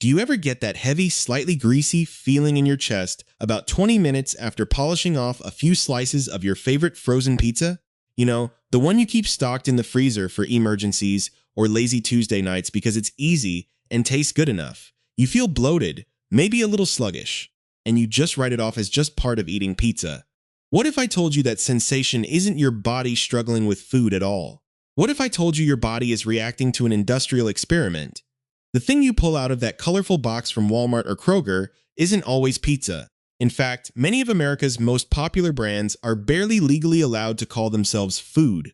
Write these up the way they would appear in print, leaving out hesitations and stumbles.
Do you ever get that heavy, slightly greasy feeling in your chest about 20 minutes after polishing off a few slices of your favorite frozen pizza? You know, the one you keep stocked in the freezer for emergencies or lazy Tuesday nights because it's easy and tastes good enough. You feel bloated, maybe a little sluggish, and you just write it off as just part of eating pizza. What if I told you that sensation isn't your body struggling with food at all? What if I told you your body is reacting to an industrial experiment? The thing you pull out of that colorful box from Walmart or Kroger isn't always pizza. In fact, many of America's most popular brands are barely legally allowed to call themselves food.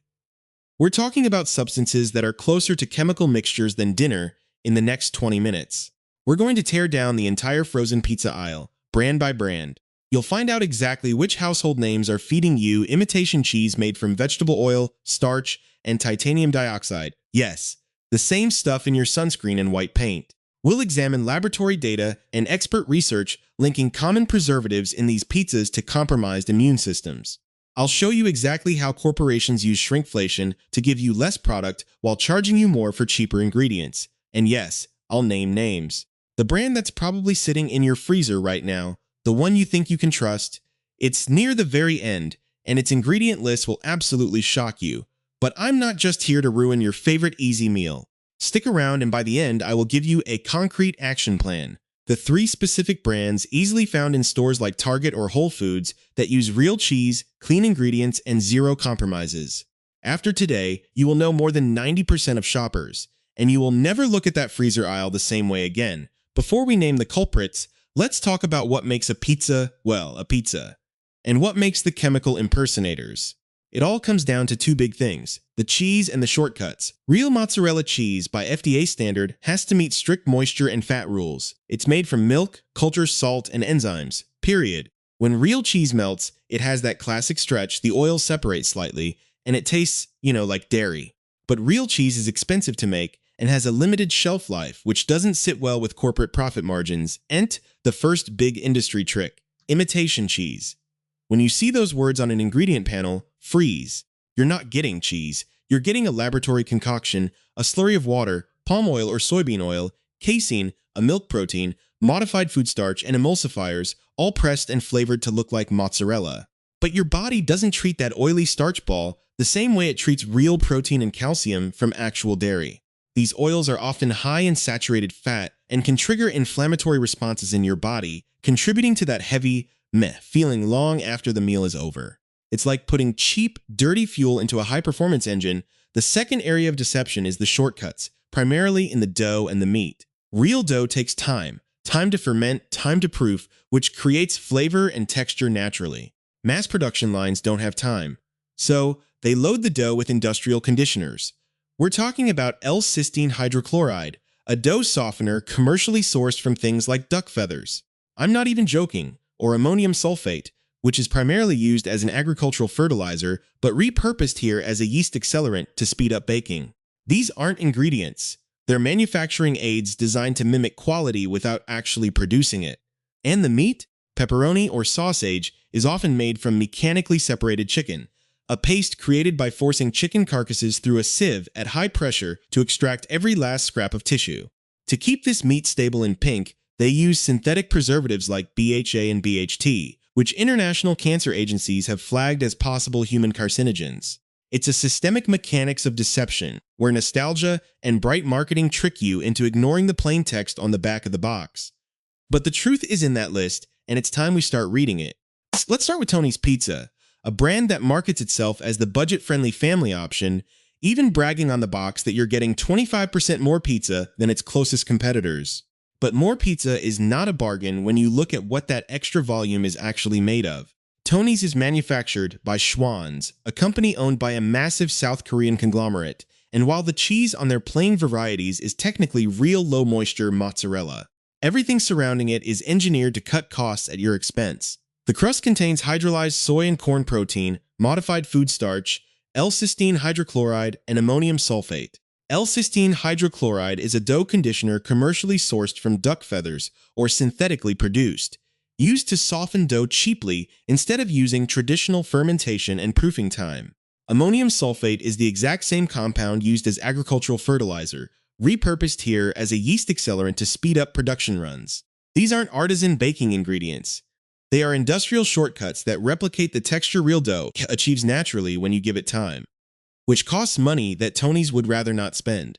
We're talking about substances that are closer to chemical mixtures than dinner in the next 20 minutes. We're going to tear down the entire frozen pizza aisle, brand by brand. You'll find out exactly which household names are feeding you imitation cheese made from vegetable oil, starch, and titanium dioxide. Yes, the same stuff in your sunscreen and white paint. We'll examine laboratory data and expert research linking common preservatives in these pizzas to compromised immune systems. I'll show you exactly how corporations use shrinkflation to give you less product while charging you more for cheaper ingredients. And yes, I'll name names. The brand that's probably sitting in your freezer right now, the one you think you can trust, it's near the very end, and its ingredient list will absolutely shock you. But I'm not just here to ruin your favorite easy meal. Stick around, and by the end, I will give you a concrete action plan. The 3 specific brands easily found in stores like Target or Whole Foods that use real cheese, clean ingredients, and zero compromises. After today, you will know more than 90% of shoppers, and you will never look at that freezer aisle the same way again. Before we name the culprits, let's talk about what makes a pizza, well, a pizza, and what makes the chemical impersonators. It all comes down to 2 big things: the cheese and the shortcuts. Real mozzarella cheese, by FDA standard, has to meet strict moisture and fat rules. It's made from milk, culture, salt, and enzymes, period. When real cheese melts, it has that classic stretch, the oils separate slightly, and it tastes, like dairy. But real cheese is expensive to make and has a limited shelf life, which doesn't sit well with corporate profit margins. The first big industry trick: imitation cheese. When you see those words on an ingredient panel, freeze. You're not getting cheese. You're getting a laboratory concoction, a slurry of water, palm oil or soybean oil, casein, a milk protein, modified food starch, and emulsifiers, all pressed and flavored to look like mozzarella. But your body doesn't treat that oily starch ball the same way it treats real protein and calcium from actual dairy. These oils are often high in saturated fat and can trigger inflammatory responses in your body, contributing to that heavy, meh feeling long after the meal is over. It's like putting cheap, dirty fuel into a high-performance engine. The second area of deception is the shortcuts, primarily in the dough and the meat. Real dough takes time to ferment, time to proof, which creates flavor and texture naturally. Mass production lines don't have time, so they load the dough with industrial conditioners. We're talking about L-cysteine hydrochloride, a dough softener commercially sourced from things like duck feathers. I'm not even joking. Or ammonium sulfate, which is primarily used as an agricultural fertilizer but repurposed here as a yeast accelerant to speed up baking. These aren't ingredients. They're manufacturing aids designed to mimic quality without actually producing it. And the meat, pepperoni or sausage, is often made from mechanically separated chicken, a paste created by forcing chicken carcasses through a sieve at high pressure to extract every last scrap of tissue. To keep this meat stable and pink, they use synthetic preservatives like BHA and BHT, which international cancer agencies have flagged as possible human carcinogens. It's a systemic mechanics of deception, where nostalgia and bright marketing trick you into ignoring the plain text on the back of the box. But the truth is in that list, and it's time we start reading it. Let's start with Tony's Pizza, a brand that markets itself as the budget-friendly family option, even bragging on the box that you're getting 25% more pizza than its closest competitors. But more pizza is not a bargain when you look at what that extra volume is actually made of. Tony's is manufactured by Schwan's, a company owned by a massive South Korean conglomerate, and while the cheese on their plain varieties is technically real low-moisture mozzarella, everything surrounding it is engineered to cut costs at your expense. The crust contains hydrolyzed soy and corn protein, modified food starch, L-cysteine hydrochloride, and ammonium sulfate. L-cysteine hydrochloride is a dough conditioner commercially sourced from duck feathers or synthetically produced, used to soften dough cheaply instead of using traditional fermentation and proofing time. Ammonium sulfate is the exact same compound used as agricultural fertilizer, repurposed here as a yeast accelerant to speed up production runs. These aren't artisan baking ingredients. They are industrial shortcuts that replicate the texture real dough achieves naturally when you give it time, which costs money that Tony's would rather not spend.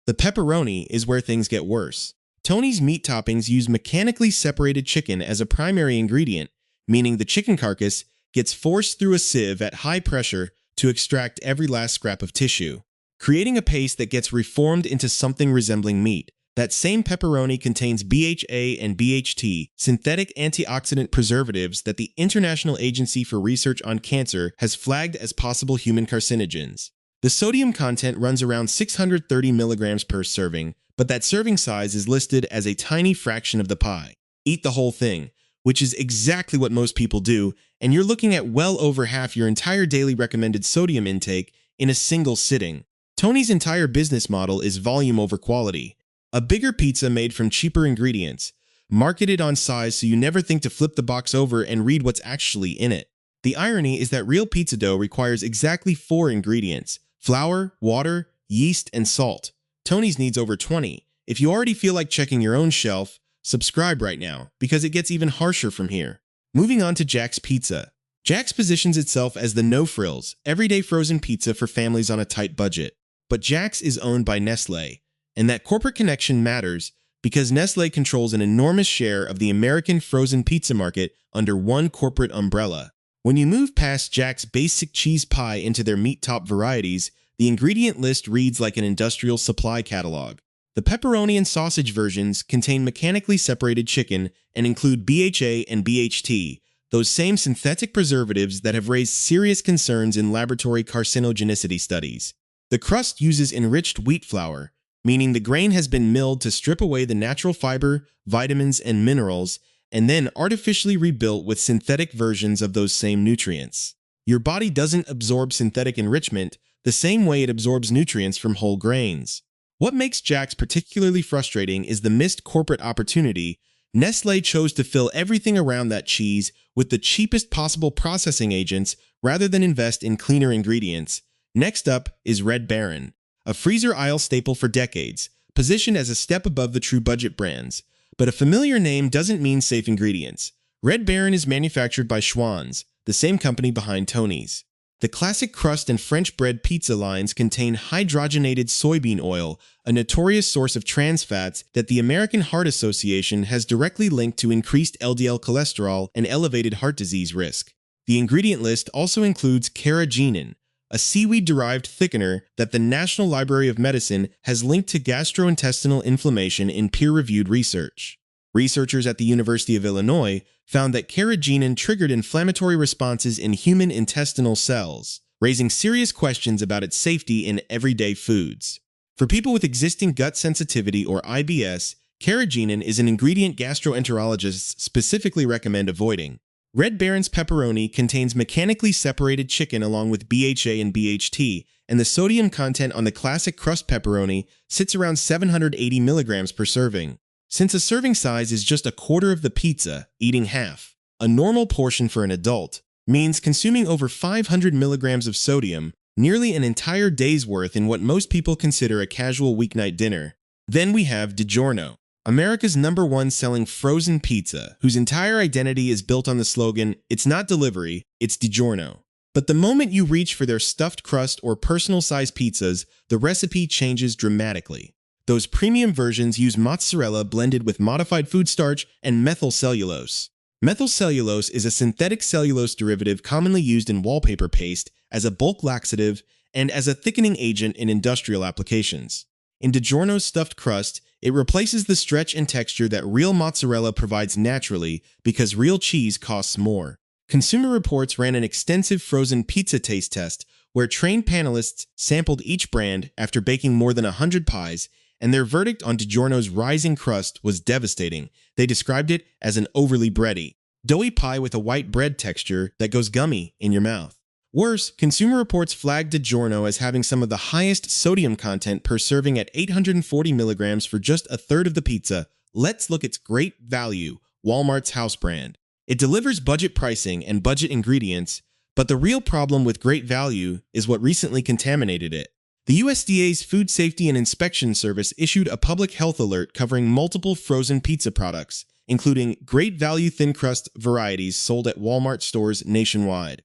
The pepperoni is where things get worse. Tony's meat toppings use mechanically separated chicken as a primary ingredient, meaning the chicken carcass gets forced through a sieve at high pressure to extract every last scrap of tissue, creating a paste that gets reformed into something resembling meat. That same pepperoni contains BHA and BHT, synthetic antioxidant preservatives that the International Agency for Research on Cancer has flagged as possible human carcinogens. The sodium content runs around 630 milligrams per serving, but that serving size is listed as a tiny fraction of the pie. Eat the whole thing, which is exactly what most people do, and you're looking at well over half your entire daily recommended sodium intake in a single sitting. Tony's entire business model is volume over quality. A bigger pizza made from cheaper ingredients, marketed on size so you never think to flip the box over and read what's actually in it. The irony is that real pizza dough requires exactly 4 ingredients: flour, water, yeast, and salt. Tony's needs over 20. If you already feel like checking your own shelf, subscribe right now, because it gets even harsher from here. Moving on to Jack's Pizza. Jack's positions itself as the no-frills, everyday frozen pizza for families on a tight budget. But Jack's is owned by Nestlé, and that corporate connection matters because Nestlé controls an enormous share of the American frozen pizza market under one corporate umbrella. When you move past Jack's basic cheese pie into their meat-top varieties, the ingredient list reads like an industrial supply catalog. The pepperoni and sausage versions contain mechanically separated chicken and include BHA and BHT, those same synthetic preservatives that have raised serious concerns in laboratory carcinogenicity studies. The crust uses enriched wheat flour, meaning the grain has been milled to strip away the natural fiber, vitamins, and minerals, and then artificially rebuilt with synthetic versions of those same nutrients. Your body doesn't absorb synthetic enrichment the same way it absorbs nutrients from whole grains. What makes Jack's particularly frustrating is the missed corporate opportunity. Nestlé chose to fill everything around that cheese with the cheapest possible processing agents rather than invest in cleaner ingredients. Next up is Red Baron, a freezer aisle staple for decades, positioned as a step above the true budget brands. But a familiar name doesn't mean safe ingredients. Red Baron is manufactured by Schwan's, the same company behind Tony's. The classic crust and French bread pizza lines contain hydrogenated soybean oil, a notorious source of trans fats that the American Heart Association has directly linked to increased LDL cholesterol and elevated heart disease risk. The ingredient list also includes carrageenan, a seaweed-derived thickener that the National Library of Medicine has linked to gastrointestinal inflammation in peer-reviewed research. Researchers at the University of Illinois found that carrageenan triggered inflammatory responses in human intestinal cells, raising serious questions about its safety in everyday foods. For people with existing gut sensitivity or IBS, carrageenan is an ingredient gastroenterologists specifically recommend avoiding. Red Baron's pepperoni contains mechanically separated chicken along with BHA and BHT, and the sodium content on the classic crust pepperoni sits around 780 milligrams per serving. Since a serving size is just a quarter of the pizza, eating half, a normal portion for an adult, means consuming over 500 milligrams of sodium, nearly an entire day's worth in what most people consider a casual weeknight dinner. Then we have DiGiorno, America's #1 selling frozen pizza, whose entire identity is built on the slogan, "It's not delivery, it's DiGiorno." But the moment you reach for their stuffed crust or personal-sized pizzas, the recipe changes dramatically. Those premium versions use mozzarella blended with modified food starch and methyl cellulose. Methyl cellulose is a synthetic cellulose derivative commonly used in wallpaper paste, as a bulk laxative, and as a thickening agent in industrial applications. In DiGiorno's stuffed crust, it replaces the stretch and texture that real mozzarella provides naturally because real cheese costs more. Consumer Reports ran an extensive frozen pizza taste test where trained panelists sampled each brand after baking more than 100 pies, and their verdict on DiGiorno's rising crust was devastating. They described it as an overly bready, doughy pie with a white bread texture that goes gummy in your mouth. Worse, Consumer Reports flagged DiGiorno as having some of the highest sodium content per serving at 840 milligrams for just a third of the pizza. Let's look at its great value, Walmart's house brand. It delivers budget pricing and budget ingredients, but the real problem with great value is what recently contaminated it. The USDA's Food Safety and Inspection Service issued a public health alert covering multiple frozen pizza products, including great value thin crust varieties sold at Walmart stores nationwide.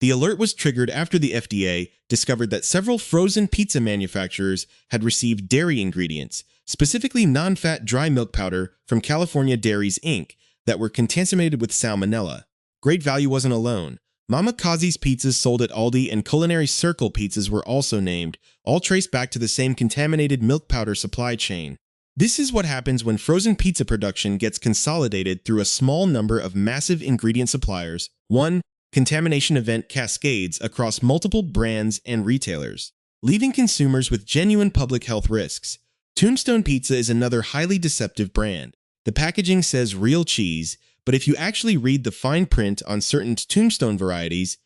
The alert was triggered after the FDA discovered that several frozen pizza manufacturers had received dairy ingredients, specifically non-fat dry milk powder from California Dairies Inc., that were contaminated with salmonella. Great Value wasn't alone. Mama Kazi's pizzas sold at Aldi and Culinary Circle pizzas were also named, all traced back to the same contaminated milk powder supply chain. This is what happens when frozen pizza production gets consolidated through a small number of massive ingredient suppliers. 1. Contamination event cascades across multiple brands and retailers, leaving consumers with genuine public health risks. Tombstone Pizza is another highly deceptive brand. The packaging says real cheese, but if you actually read the fine print on certain Tombstone varieties,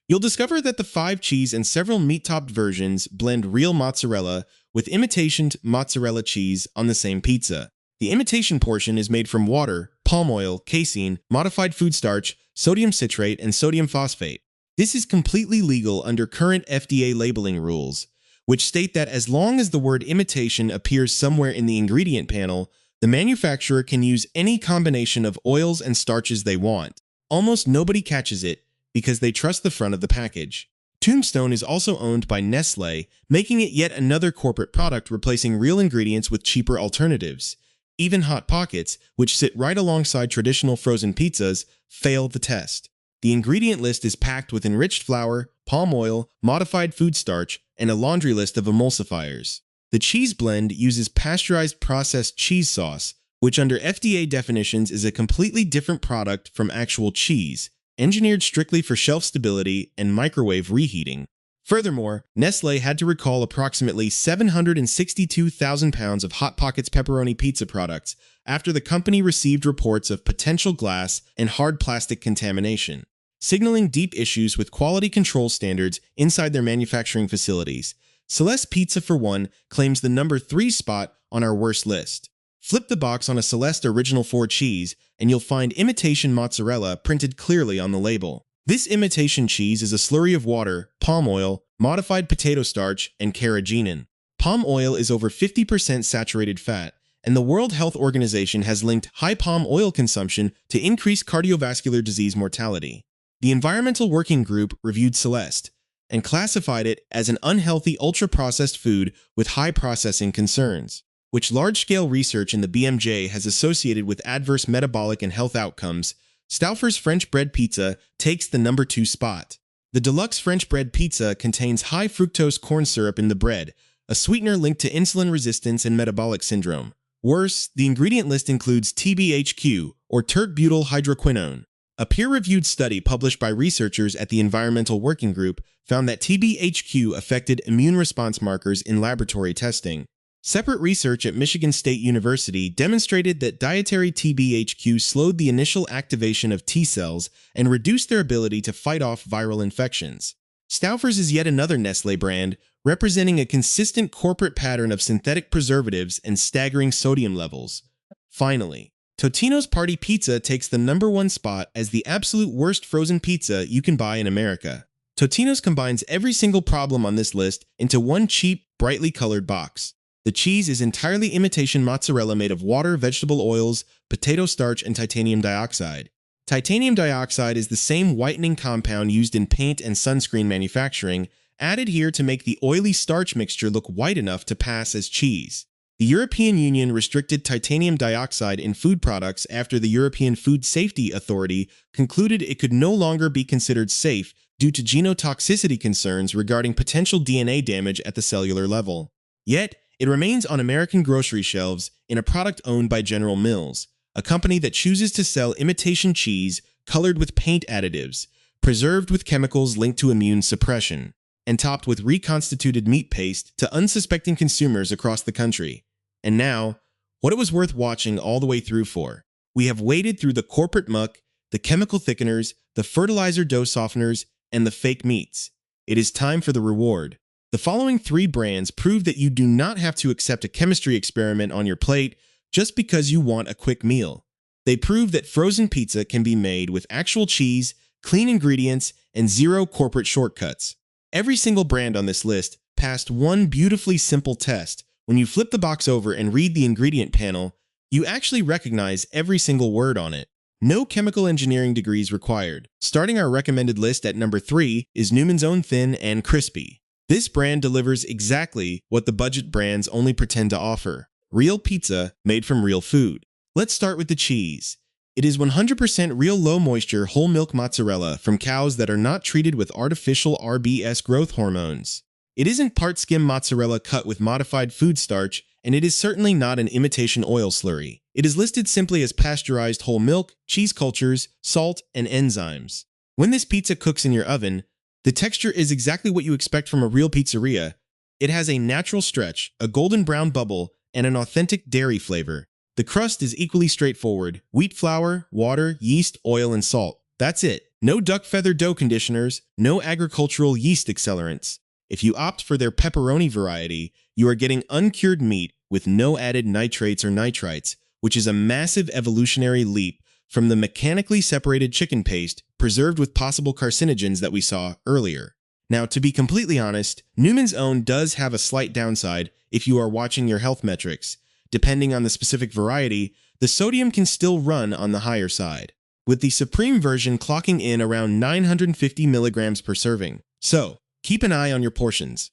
you'll discover that the 5 cheese and several meat-topped versions blend real mozzarella with imitation mozzarella cheese on the same pizza. The imitation portion is made from water, palm oil, casein, modified food starch, sodium citrate, and sodium phosphate. This is completely legal under current FDA labeling rules, which state that as long as the word imitation appears somewhere in the ingredient panel, the manufacturer can use any combination of oils and starches they want. Almost nobody catches it because they trust the front of the package. Tombstone is also owned by Nestlé, making it yet another corporate product replacing real ingredients with cheaper alternatives. Even Hot Pockets, which sit right alongside traditional frozen pizzas, fail the test. The ingredient list is packed with enriched flour, palm oil, modified food starch, and a laundry list of emulsifiers. The cheese blend uses pasteurized processed cheese sauce, which under FDA definitions is a completely different product from actual cheese, engineered strictly for shelf stability and microwave reheating. Furthermore, Nestlé had to recall approximately 762,000 pounds of Hot Pockets pepperoni pizza products after the company received reports of potential glass and hard plastic contamination, signaling deep issues with quality control standards inside their manufacturing facilities. Celeste Pizza, for one, claims the number 3 spot on our worst list. Flip the box on a Celeste Original 4 cheese, and you'll find imitation mozzarella printed clearly on the label. This imitation cheese is a slurry of water, palm oil, modified potato starch, and carrageenan. Palm oil is over 50% saturated fat, and the World Health Organization has linked high palm oil consumption to increased cardiovascular disease mortality. The Environmental Working Group reviewed Celeste and classified it as an unhealthy ultra-processed food with high processing concerns, which large-scale research in the BMJ has associated with adverse metabolic and health outcomes. Stauffer's French bread pizza takes the number 2 spot. The deluxe French bread pizza contains high fructose corn syrup in the bread, a sweetener linked to insulin resistance and metabolic syndrome. Worse, the ingredient list includes TBHQ, or tert-butyl hydroquinone. A peer-reviewed study published by researchers at the Environmental Working Group found that TBHQ affected immune response markers in laboratory testing. Separate research at Michigan State University demonstrated that dietary TBHQ slowed the initial activation of T cells and reduced their ability to fight off viral infections. Stauffer's is yet another Nestlé brand, representing a consistent corporate pattern of synthetic preservatives and staggering sodium levels. Finally, Totino's Party Pizza takes the number 1 spot as the absolute worst frozen pizza you can buy in America. Totino's combines every single problem on this list into one cheap, brightly colored box. The cheese is entirely imitation mozzarella made of water, vegetable oils, potato starch, and titanium dioxide. Titanium dioxide is the same whitening compound used in paint and sunscreen manufacturing, added here to make the oily starch mixture look white enough to pass as cheese. The European Union restricted titanium dioxide in food products after the European Food Safety Authority concluded it could no longer be considered safe due to genotoxicity concerns regarding potential DNA damage at the cellular level. Yet, it remains on American grocery shelves in a product owned by General Mills, a company that chooses to sell imitation cheese colored with paint additives, preserved with chemicals linked to immune suppression, and topped with reconstituted meat paste to unsuspecting consumers across the country. And now, what it was worth watching all the way through for. We have waded through the corporate muck, the chemical thickeners, the fertilizer dough softeners, and the fake meats. It is time for the reward. The following 3 brands prove that you do not have to accept a chemistry experiment on your plate just because you want a quick meal. They prove that frozen pizza can be made with actual cheese, clean ingredients, and 0 corporate shortcuts. Every single brand on this list passed one beautifully simple test. When you flip the box over and read the ingredient panel, you actually recognize every single word on it. No chemical engineering degrees required. Starting our recommended list at number 3 is Newman's Own Thin and Crispy. This brand delivers exactly what the budget brands only pretend to offer: real pizza made from real food. Let's start with the cheese. It is 100% real low-moisture whole milk mozzarella from cows that are not treated with artificial RBS growth hormones. It isn't part skim mozzarella cut with modified food starch, and it is certainly not an imitation oil slurry. It is listed simply as pasteurized whole milk, cheese cultures, salt, and enzymes. When this pizza cooks in your oven, the texture is exactly what you expect from a real pizzeria. It has a natural stretch, a golden brown bubble, and an authentic dairy flavor. The crust is equally straightforward: wheat flour, water, yeast, oil, and salt. That's it. No duck feather dough conditioners, no agricultural yeast accelerants. If you opt for their pepperoni variety, you are getting uncured meat with no added nitrates or nitrites, which is a massive evolutionary leap from the mechanically separated chicken paste preserved with possible carcinogens that we saw earlier. Now, to be completely honest, Newman's Own does have a slight downside if you are watching your health metrics. Depending on the specific variety, the sodium can still run on the higher side, with the Supreme version clocking in around 950 milligrams per serving. So, keep an eye on your portions.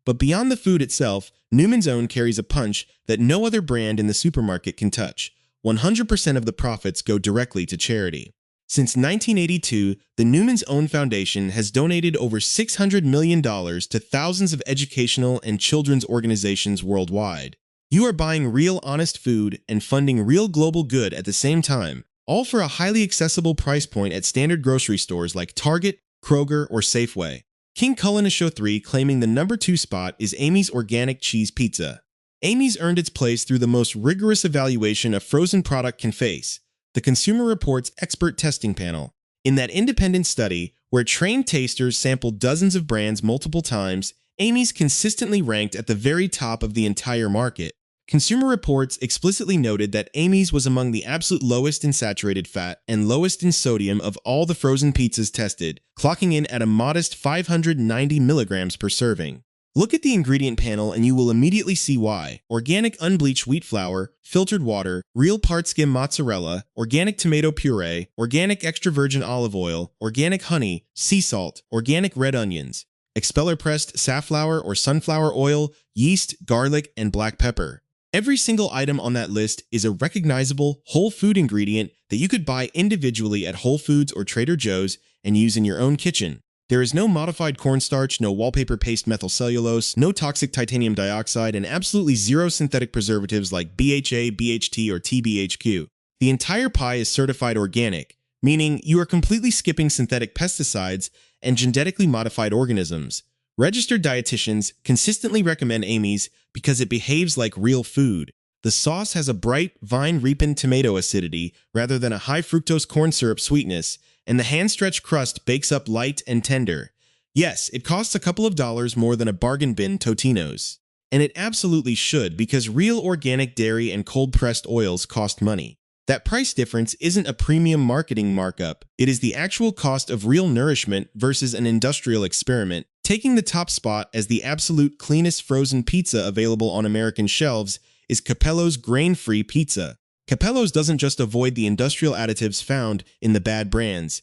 But beyond the food itself, Newman's Own carries a punch that no other brand in the supermarket can touch. 100% of the profits go directly to charity. Since 1982, the Newman's Own Foundation has donated over $600 million to thousands of educational and children's organizations worldwide. You are buying real honest food and funding real global good at the same time, all for a highly accessible price point at standard grocery stores like Target, Kroger, or Safeway. King Cullen Show 3 claiming the number 2 spot is Amy's Organic Cheese Pizza. Amy's earned its place through the most rigorous evaluation a frozen product can face, the Consumer Reports Expert Testing Panel. In that independent study, where trained tasters sampled dozens of brands multiple times, Amy's consistently ranked at the very top of the entire market. Consumer Reports explicitly noted that Amy's was among the absolute lowest in saturated fat and lowest in sodium of all the frozen pizzas tested, clocking in at a modest 590 milligrams per serving. Look at the ingredient panel and you will immediately see why. Organic unbleached wheat flour, filtered water, real part skim mozzarella, organic tomato puree, organic extra virgin olive oil, organic honey, sea salt, organic red onions, expeller pressed safflower or sunflower oil, yeast, garlic, and black pepper. Every single item on that list is a recognizable whole food ingredient that you could buy individually at Whole Foods or Trader Joe's and use in your own kitchen. There is no modified cornstarch, no wallpaper paste methylcellulose, no toxic titanium dioxide, and absolutely zero synthetic preservatives like BHA, BHT, or TBHQ. The entire pie is certified organic, meaning you are completely skipping synthetic pesticides and genetically modified organisms. Registered dietitians consistently recommend Amy's because it behaves like real food. The sauce has a bright, vine-ripened tomato acidity rather than a high-fructose corn syrup sweetness, and the hand-stretched crust bakes up light and tender. Yes, it costs a couple of dollars more than a bargain bin Totino's. And it absolutely should, because real organic dairy and cold-pressed oils cost money. That price difference isn't a premium marketing markup. It is the actual cost of real nourishment versus an industrial experiment. Taking the top spot as the absolute cleanest frozen pizza available on American shelves is Capello's grain-free pizza. Capello's doesn't just avoid the industrial additives found in the bad brands.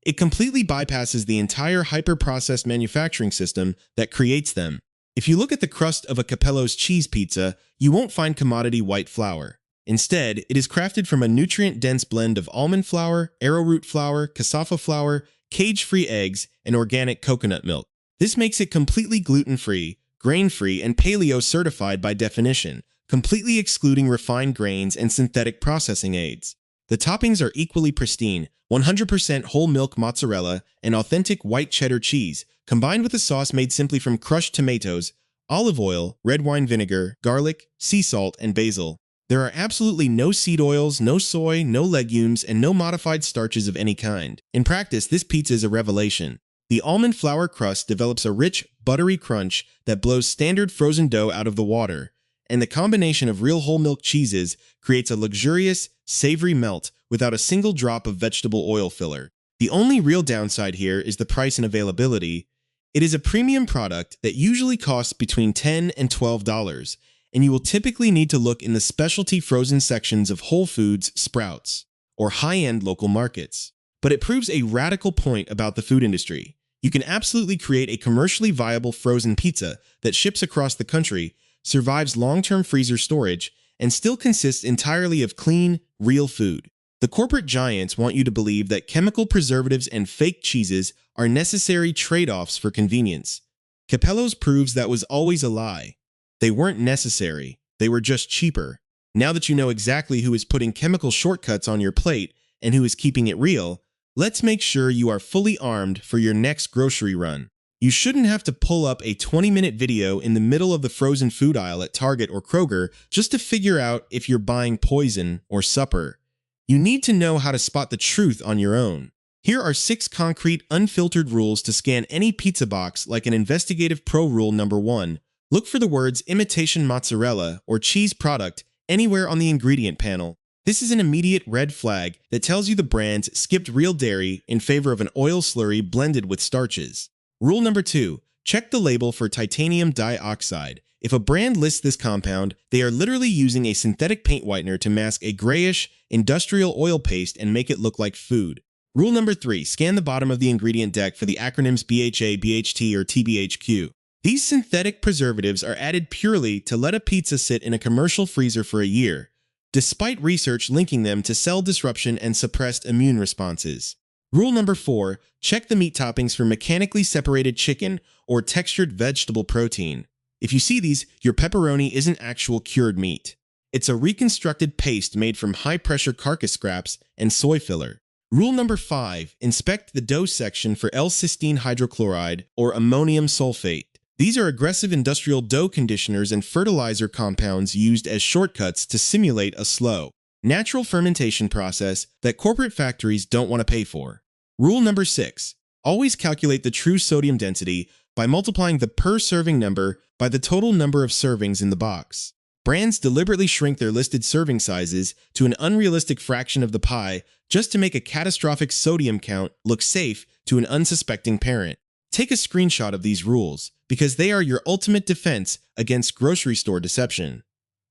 It completely bypasses the entire hyper-processed manufacturing system that creates them. If you look at the crust of a Capello's cheese pizza, you won't find commodity white flour. Instead, it is crafted from a nutrient-dense blend of almond flour, arrowroot flour, cassava flour, cage-free eggs, and organic coconut milk. This makes it completely gluten-free, grain-free, and paleo-certified by definition, completely excluding refined grains and synthetic processing aids. The toppings are equally pristine: 100% whole milk mozzarella and authentic white cheddar cheese, combined with a sauce made simply from crushed tomatoes, olive oil, red wine vinegar, garlic, sea salt, and basil. There are absolutely no seed oils, no soy, no legumes, and no modified starches of any kind. In practice, this pizza is a revelation. The almond flour crust develops a rich, buttery crunch that blows standard frozen dough out of the water, and the combination of real whole milk cheeses creates a luxurious, savory melt without a single drop of vegetable oil filler. The only real downside here is the price and availability. It is a premium product that usually costs between $10 and $12, and you will typically need to look in the specialty frozen sections of Whole Foods, Sprouts, or high-end local markets. But it proves a radical point about the food industry. You can absolutely create a commercially viable frozen pizza that ships across the country, survives long-term freezer storage, and still consists entirely of clean, real food. The corporate giants want you to believe that chemical preservatives and fake cheeses are necessary trade-offs for convenience. Capello's proves that was always a lie. They weren't necessary, they were just cheaper. Now that you know exactly who is putting chemical shortcuts on your plate and who is keeping it real, let's make sure you are fully armed for your next grocery run. You shouldn't have to pull up a 20-minute video in the middle of the frozen food aisle at Target or Kroger just to figure out if you're buying poison or supper. You need to know how to spot the truth on your own. Here are 6 concrete, unfiltered rules to scan any pizza box like an investigative pro. Rule number 1. Look for the words imitation mozzarella or cheese product anywhere on the ingredient panel. This is an immediate red flag that tells you the brand skipped real dairy in favor of an oil slurry blended with starches. Rule number 2. Check the label for titanium dioxide. If a brand lists this compound, they are literally using a synthetic paint whitener to mask a grayish, industrial oil paste and make it look like food. Rule number 3. Scan the bottom of the ingredient deck for the acronyms BHA, BHT, or TBHQ. These synthetic preservatives are added purely to let a pizza sit in a commercial freezer for a year, despite research linking them to cell disruption and suppressed immune responses. Rule number 4. Check the meat toppings for mechanically separated chicken or textured vegetable protein. If you see these, your pepperoni isn't actual cured meat. It's a reconstructed paste made from high-pressure carcass scraps and soy filler. Rule number 5. Inspect the dough section for L-cysteine hydrochloride or ammonium sulfate. These are aggressive industrial dough conditioners and fertilizer compounds used as shortcuts to simulate a slow, natural fermentation process that corporate factories don't want to pay for. Rule number 6. Always calculate the true sodium density by multiplying the per-serving number by the total number of servings in the box. Brands deliberately shrink their listed serving sizes to an unrealistic fraction of the pie just to make a catastrophic sodium count look safe to an unsuspecting parent. Take a screenshot of these rules, because they are your ultimate defense against grocery store deception.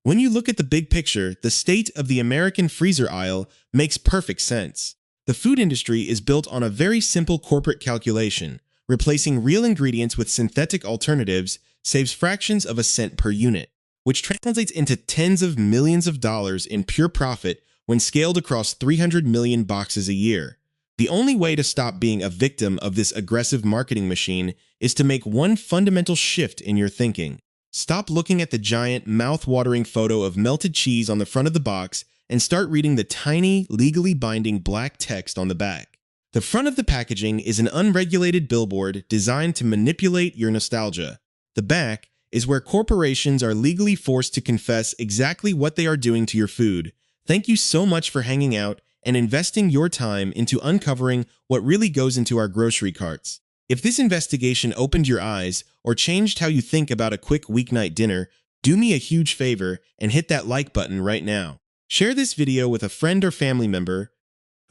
When you look at the big picture, the state of the American freezer aisle makes perfect sense. The food industry is built on a very simple corporate calculation. Replacing real ingredients with synthetic alternatives saves fractions of a cent per unit, which translates into tens of millions of dollars in pure profit when scaled across 300 million boxes a year. The only way to stop being a victim of this aggressive marketing machine is to make one fundamental shift in your thinking. Stop looking at the giant, mouth-watering photo of melted cheese on the front of the box and start reading the tiny, legally binding black text on the back. The front of the packaging is an unregulated billboard designed to manipulate your nostalgia. The back is where corporations are legally forced to confess exactly what they are doing to your food. Thank you so much for hanging out and investing your time into uncovering what really goes into our grocery carts. If this investigation opened your eyes or changed how you think about a quick weeknight dinner, do me a huge favor and hit that like button right now. Share this video with a friend or family member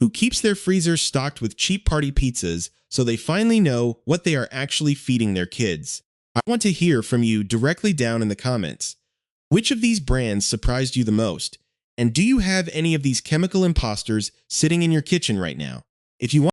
who keeps their freezer stocked with cheap party pizzas so they finally know what they are actually feeding their kids. I want to hear from you directly down in the comments. Which of these brands surprised you the most? And do you have any of these chemical imposters sitting in your kitchen right now? If you want